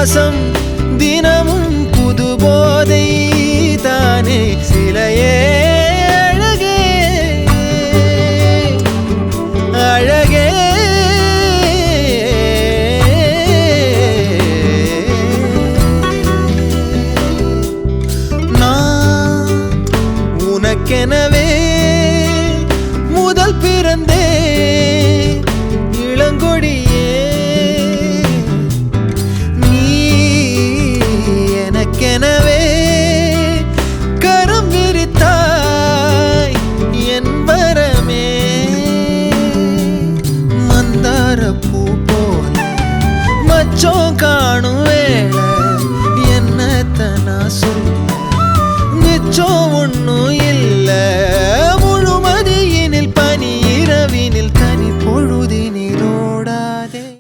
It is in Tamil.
சுவாசம் தினமும் புது போதை தானே சிலையே அழகே அழகே நான் உனக்கெனவே முதல் பிறந்தே இளங்கொடியே நீ எனக்கெனவே கரம் விரித்தாய் என் வரமே மந்தார பூ போல மச்சம் காணும் வேளை என்னத்த நான் சொல்ல மிச்சம் ஒன்னும் இல்லை